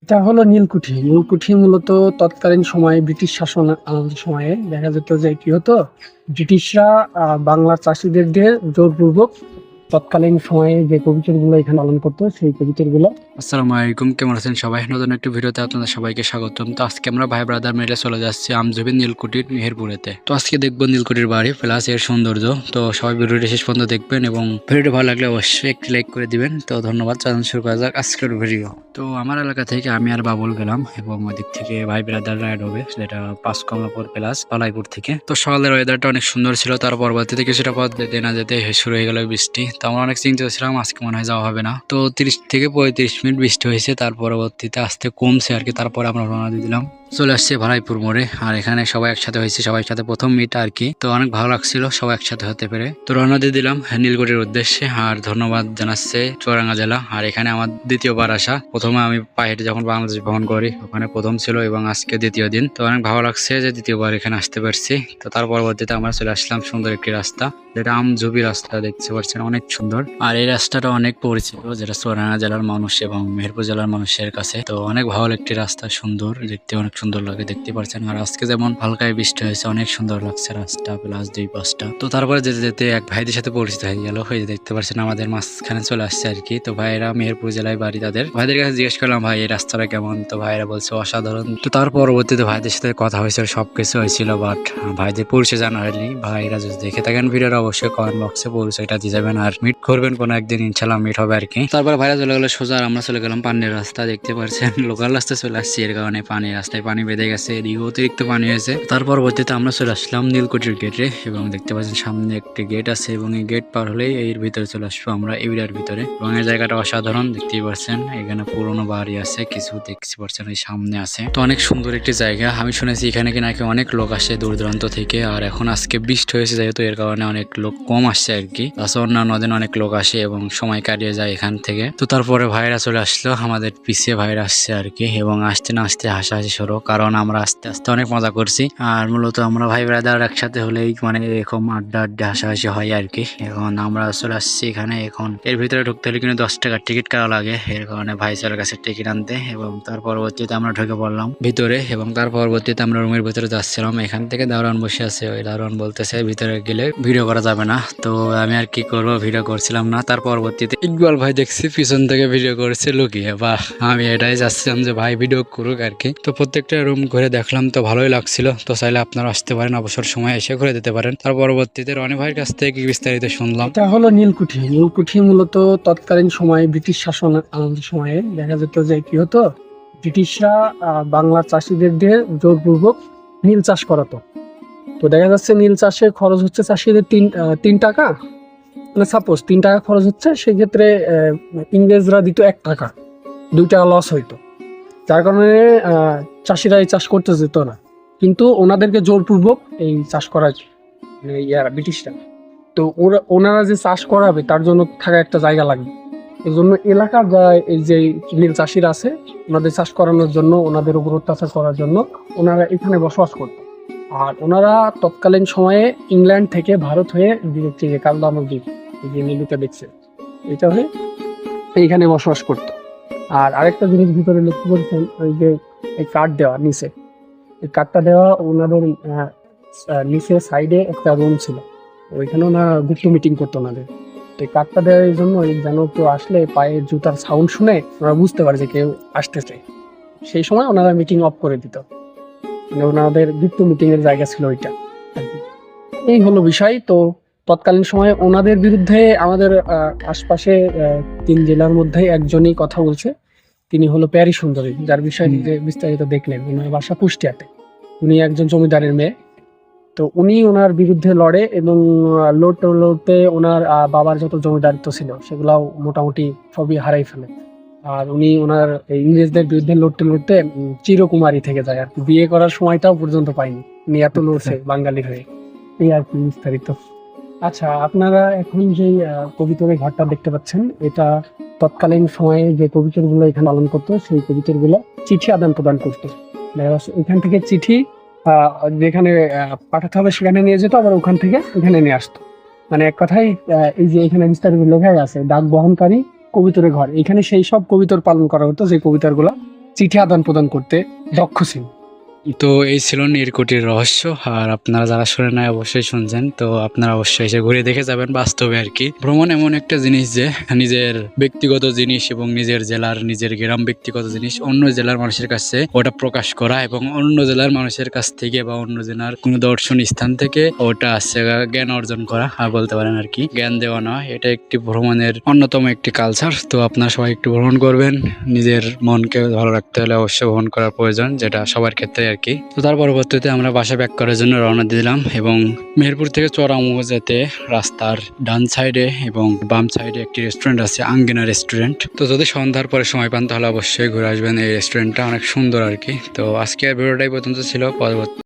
এটা হলো নীলকুঠি। নীলকুঠি মূলত তৎকালীন সময়ে ব্রিটিশ শাসন আমল সময়ে দেখা যেত যে কি হতো, ব্রিটিশরা বাংলার চাষীদের দিয়ে জোরপূর্বক তৎকালীন সময়ে যে কবিতরগুলো এখানে পালন করতো সেই কবিতরগুলো। আসসালামু আলাইকুম, কেমন আছেন সবাই? নতুন একটি ভিডিওতে আপনাদের সবাইকে স্বাগতম। তো আজকে আমরা ভাই ব্রাদার মিলে চলে যাচ্ছি আমজুবি নীলকুঠির মেহেরপুরেতে। তো আজকে দেখবো নীলকুঠির বাড়ি প্লাস এর সৌন্দর্য। তো সবাই ভিডিওটি শেষ পর্যন্ত দেখবেন এবং ভিডিওটি ভালো লাগলে অবশ্যই একটি লাইক করে দিবেন। তো ধন্যবাদ। চ্যানেল শুরু করা যাক আজকের ভিডিও। তো আমার এলাকা থেকে আমি আর বাবুল গেলাম এবং ওদিক থেকে ভাই ব্রাদার রাইড হবে, যেটা পাঁচকমলাপুর প্লাস পালাইপুর থেকে। তো সকালের ওয়েদারটা অনেক সুন্দর ছিল, তার পরবর্তীতে কিছুটা পথ যেতে না যেতে শুরু হয়ে গেল বৃষ্টি। তো আমরা অনেক চিন্তিত ছিলাম আজকে মনে হয় যাওয়া হবে না। তো 30 থেকে 35 মিনিট বৃষ্টি হয়েছে, তার পরবর্তীতে আস্তে কমছে আর কি। তারপরে আমরা রওনা দিয়ে দিলাম, চলে আসছে ভাড়াইপুর মোড়ে। আর এখানে সবাই একসাথে হয়েছে, সবাই সাথে প্রথম মিট আর কি। তো অনেক ভালো লাগছিল সবাই একসাথে হতে পেরে। তো রওনা দিয়ে দিলাম নীলকুঠির উদ্দেশ্যে। আর ধন্যবাদ জানাচ্ছে চুয়াডাঙ্গা জেলা। আর এখানে আমার দ্বিতীয়বার আসা। প্রথমে আমি পায়ে হেঁটে যখন বাংলাদেশ ভ্রমণ করি ওখানে প্রথম ছিল এবং আজকে দ্বিতীয় দিন। তো অনেক ভালো লাগছে যে দ্বিতীয়বার এখানে আসতে পারছি। তো তার পরবর্তীতে আমরা চলে আসলাম সুন্দর একটি রাস্তা, যেটা আমজুবি রাস্তা দেখতে পাচ্ছেন, অনেক সুন্দর। আর এই রাস্তাটা অনেক পরিচিত, যেটা চুয়াডাঙ্গা জেলার মানুষ এবং মেহেরপুর জেলার মানুষের কাছে। তো অনেক ভালো একটি রাস্তা, সুন্দর দেখতে, অনেক সুন্দর লাগে দেখতে পাচ্ছেন। আর আজকে যেমন হালকায় বৃষ্টি হয়েছে, অনেক সুন্দর লাগছে রাস্তা প্লাস দুই পাশটা। তো তারপরে যেতে যেতে এক ভাইদের সাথে পরিচিত হয়ে গেল, হয়ে দেখতে পাচ্ছেন আমাদের মাঝখানে চলে আসছে আর কি। তো ভাইয়েরা মেহেরপুর জেলায় বাড়ি তাদের। ভাইদের কাছে জিজ্ঞেস করলাম ভাই এই রাস্তাটা কেমন, তো ভাইয়েরা বলছে অসাধারণ। তো তার পরবর্তীতে ভাইদের সাথে কথা হয়েছিল, সবকিছু হয়েছিল, বাট ভাইদের পরিচয় জানা হয়নি। ভাইরা যদি দেখে থাকেন ভিডিওটা অবশ্যই কমেন্ট বক্সে পরিচয়টা দিয়ে যাবেন আর মিট করবেন কোনো একদিন, ইনশাল্লাহ মিট হবে আর কি। তারপর ভাইরা চলে গেল সোজা, আর আমরা চলে গেলাম পানির রাস্তা। দেখতে পাচ্ছেন লোকাল রাস্তায় চলে আসছি, এর কারণে পানির রাস্তায় পানি বেঁধে গেছে, এদিকে অতিরিক্ত পানি হয়েছে। তার পরবর্তীতে আমরা চলে আসলাম নীলকুঠির গেটে এবং দেখতে পাচ্ছেন সামনে একটি গেট আছে এবং এই গেট পার হলেই এর ভিতরে চলে আসবো আমরা, এরিয়ার ভিতরে। এবং এই জায়গাটা অসাধারণ দেখতেই পাচ্ছেন, এখানে পুরোনো বাড়ি আছে কিছু, দেখতে পাচ্ছেন এই সামনে আছে। তো অনেক সুন্দর একটি জায়গা। আমি শুনেছি এখানে কি নাকি অনেক লোক আসে দূর দূরান্ত থেকে। আর এখন আজকে বৃষ্টি হয়েছে যেহেতু, এর কারণে অনেক লোক কম আসছে আর কি। তাছাড়া অন্যান্য দিন অনেক লোক আসে এবং সময় কাটিয়ে যায় এখান থেকে। তো তারপরে ভাইরা চলে আসলো, আমাদের পিছিয়ে ভাইরা আসছে আর কি। এবং আসতে না আসতে হাসাহাসি শুরু, কারণ আমরা আস্তে আস্তে অনেক মজা করছি। আর মূলত আমরা ভাই ব্রাদার একসাথে হলেই মানে এরকম আড্ডা আড্ডা হাসাহাসি হয় আর কি। এখন আমরা চলে আসছি এখানে। এখন এর ভিতরে ঢুকতে হলে কিন্তু 10 টাকার টিকিট কাটা লাগে, এর কারণে ভাই চলে কাছে টিকিট আনতে। এবং তার পরবর্তীতে আমরা ঢুকে পড়লাম ভিতরে এবং তার পরবর্তীতে আমরা রুমের ভিতরে যাচ্ছিলাম। এখান থেকে দারোয়ান বসে আছে, ওই দারোয়ান বলতেছে ভিতরে গেলে ভিডিও করা যাবে না। তো আমি আর কি করবো, ভিডিও করছিলাম না। তার পরবর্তীতে ইকবাল ভাই দেখছি পিছন থেকে ভিডিও করছে লুকিয়ে, বা আমি এটাই চাচ্ছিলাম যে ভাই ভিডিও করুক আর কি। তো প্রত্যেকটা রুম ঘুরে দেখলাম, তো ভালোই লাগছিল। তো চাইলে আপনারা আসতে পারেন, অবসর সময় এসে ঘুরে দিতে পারেন। তার পরবর্তীতে রনি ভাইয়ের কাছ থেকে বিস্তারিত শুনলাম। এটা হলো নীলকুঠি। নীলকুঠি মূলত তৎকালীন সময়ে ব্রিটিশ শাসন আমল সময়ে দেখা যেত যে কি হতো, ব্রিটিশরা বাংলার চাষীদের দিয়ে জোরপূর্বক নীল চাষ করাতো। তো দেখা যাচ্ছে নীল চাষে খরচ হচ্ছে চাষিদের 3 টাকা, মানে সাপোজ 3 টাকা খরচ হচ্ছে, সেক্ষেত্রে ইংরেজরা দিত 1 টাকা, 2 টাকা লস হইতো। যার কারণে চাষিরা এই চাষ করতে যেত না, কিন্তু ওনাদেরকে জোরপূর্বক এই চাষ করা, মানে ব্রিটিশরা। তো ওনারা যে চাষ করাবে তার জন্য থাকা একটা জায়গা লাগবে। এই জন্য এলাকার এই যে নীল চাষিরা আছে, ওনাদের চাষ করানোর জন্য, ওনাদের উপর অত্যাচার করার জন্য ওনারা এখানে বসবাস করত। আর ওনারা তৎকালীন সময়ে ইংল্যান্ড থেকে ভারত হয়ে যে কালদা নদী, এই যে নদীটা দেখছে, এটা হয়ে এইখানে বসবাস করত। আর আরেকটা জিনিস ভিতরে লক্ষ্য করছেন, ওই যে এই কার্ড দেওয়া নিচে, এই কার্ডটা দেওয়া ওনাদের নিচে সাইডে একটা রুম ছিল, ওইখানে ওনারা গুপ্ত মিটিং করতো ওনাদের। তো এই কার্ডটা দেওয়ার জন্য যেন কেউ আসলে পায়ের জুতার সাউন্ড শুনে ওরা বুঝতে পারে যে কেউ আসতেছে, সেই সময় ওনারা মিটিং অফ করে দিত। মানে ওনাদের গুপ্ত মিটিং এর জায়গা ছিল ওইটা আর কি। এই হলো বিষয়। তো তৎকালীন সময়ে ওনাদের বিরুদ্ধে আমাদের আশপাশে 3 জেলার মধ্যে একজনই কথা বলছে, তিনি হলো প্যারি সুন্দরী, যার বিষয়ে যে বিস্তারিত দেখলেন। ওনার বাসা কুষ্টিয়াতে, উনি একজন জমিদারের মেয়ে। তো উনি ওনার বিরুদ্ধে লড়ে এবং লড়তে ওনার বাবার যত জমিদারিত্ব ছিল সেগুলাও মোটামুটি সবই হারাই ফেলে। আর উনি ওনার এই ইংরেজদের বিরুদ্ধে লড়তে চিরকুমারী থেকে যায় আর কি, বিয়ে করার সময়টাও পর্যন্ত পায়নি, উনি এত লড়ছে বাঙালি হয়ে। এই আর কি বিস্তারিত। আচ্ছা, আপনারা এখন যে কবিতরের ঘরটা দেখতে পাচ্ছেন, এটা তৎকালীন সময়ে যে কবিতরগুলো এখানে পালন করতো সেই কবিতরগুলো চিঠি আদান প্রদান করতো। দেখা যাচ্ছে এখান থেকে চিঠি যেখানে পাঠাতে হবে সেখানে নিয়ে যেত, আবার ওখান থেকে এখানে নিয়ে আসতো। মানে এক কথায় এই যে এখানে বিস্তারিত লেখাই আছে ডাক বহনকারী কবিতরের ঘর, এখানে সেই সব কবিতর পালন করা হতো যে কবিতরগুলো চিঠি আদান প্রদান করতে দক্ষ ছিল। তো এই ছিল নীলকুঠির রহস্য। আর আপনারা যারা শুনে নাই অবশ্যই শুনছেন, তো আপনারা অবশ্যই এসে ঘুরে দেখে যাবেন বাস্তবে আর কি। ভ্রমণ এমন একটা জিনিস যে নিজের ব্যক্তিগত জিনিস এবং নিজের জেলার নিজের গ্রাম ব্যক্তিগত জিনিস অন্য জেলার মানুষের কাছে ওটা প্রকাশ করা, এবং অন্য জেলার মানুষের কাছ থেকে বা অন্য জেলার কোনো দর্শনীয় স্থান থেকে ওটা আছে জ্ঞান অর্জন করা আর বলতে পারেন আর কি, জ্ঞান দেওয়া নয়। এটা একটি ভ্রমণের অন্যতম একটি কালচার। তো আপনারা সবাই একটু ভ্রমণ করবেন, নিজের মনকে ভালো রাখতে হলে অবশ্যই ভ্রমণ করার প্রয়োজন, যেটা সবার ক্ষেত্রে আর কি। তো তার পরবর্তীতে আমরা বাসা ব্যাক করার জন্য রওনা দিলাম, এবং মেহেরপুর থেকে চড়ামু যেতে রাস্তার ডান সাইডে এবং বাম সাইডে একটি রেস্টুরেন্ট আছে, আঙ্গিনা রেস্টুরেন্ট। তো যদি সন্ধ্যার পরে সময় পান তাহলে অবশ্যই ঘুরে আসবেন, এই রেস্টুরেন্টটা অনেক সুন্দর আর কি। তো আজকে ভিডিওটাই পর্যন্ত ছিল। পরবর্তী